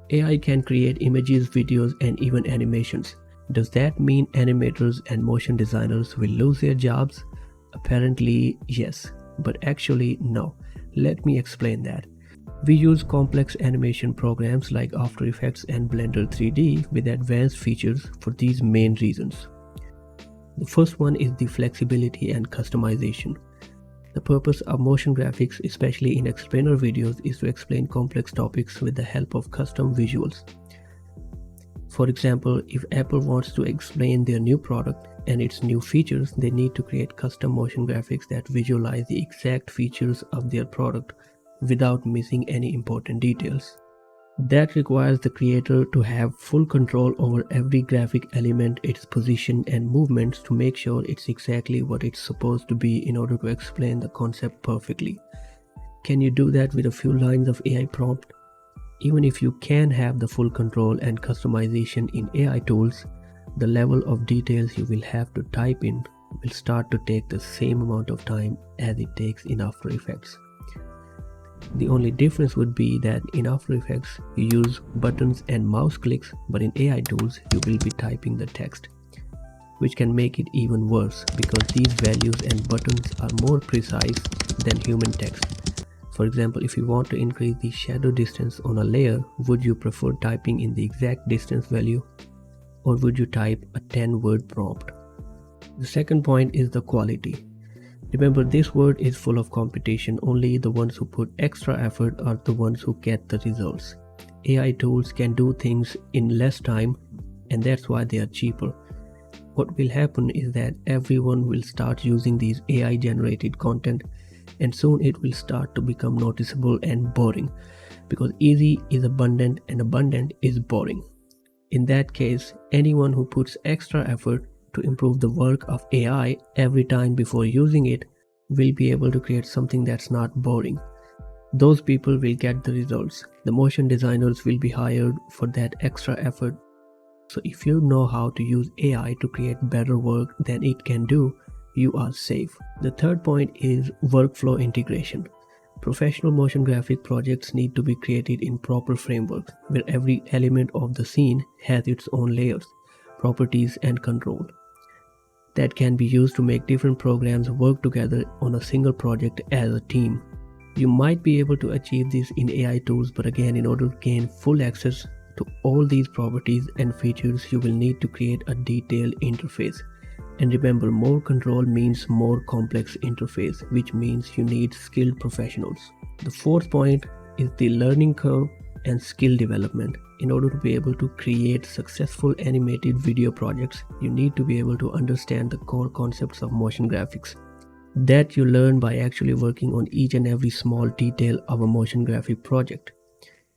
AI can create images, videos, and even animations. Does that mean animators and motion designers will lose their jobs? Apparently, yes, but actually, no. Let me explain that. We use complex animation programs like After Effects and Blender 3D with advanced features for these main reasons. The first one is the flexibility and customization. The purpose of motion graphics, especially in explainer videos, is to explain complex topics with the help of custom visuals. For example, if Apple wants to explain their new product and its new features, they need to create custom motion graphics that visualize the exact features of their product without missing any important details. That requires the creator to have full control over every graphic element, its position and movements to make sure it's exactly what it's supposed to be in order to explain the concept perfectly. Can you do that with a few lines of AI prompt? Even if you can have the full control and customization in AI tools, the level of details you will have to type in will start to take the same amount of time as it takes in After Effects. The only difference would be that in After Effects you use buttons and mouse clicks, but in AI tools you will be typing the text, which can make it even worse because these values and buttons are more precise than human text. For example, if you want to increase the shadow distance on a layer, would you prefer typing in the exact distance value, or would you type a 10-word prompt? The second point is the quality. Remember, this word is full of competition. Only the ones who put extra effort are the ones who get the results. AI tools can do things in less time, and that's why they are cheaper. What will happen is that everyone will start using these AI generated content, and soon it will start to become noticeable and boring, because easy is abundant and abundant is boring. In that case, anyone who puts extra effort to improve the work of AI every time before using it will be able to create something that's not boring. Those people will get the results. The motion designers will be hired for that extra effort. So if you know how to use AI to create better work than it can do, you are safe. The third point is workflow integration. Professional motion graphic projects need to be created in proper frameworks where every element of the scene has its own layers, properties, and control that can be used to make different programs work together on a single project as a team. You might be able to achieve this in AI tools, but again, in order to gain full access to all these properties and features, you will need to create a detailed interface. And remember, more control means more complex interface, which means you need skilled professionals. The fourth point is the learning curve and skill development. In order to be able to create successful animated video projects, you need to be able to understand the core concepts of motion graphics that you learn by actually working on each and every small detail of a motion graphic project.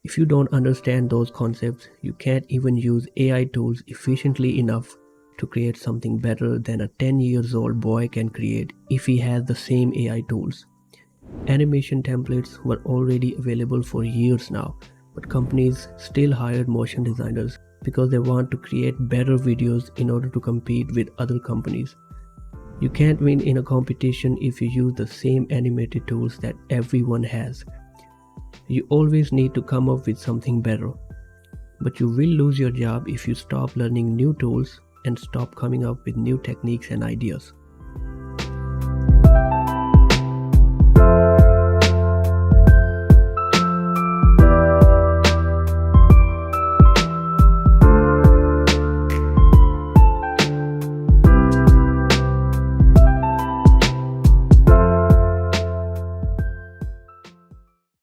If you don't understand those concepts, you can't even use AI tools efficiently enough to create something better than a 10-year-old boy can create if he has the same AI tools. Animation templates were already available for years now, but companies still hired motion designers because they want to create better videos in order to compete with other companies. You can't win in a competition if you use the same animated tools that everyone has. You always need to come up with something better. But you will lose your job if you stop learning new tools and stop coming up with new techniques and ideas.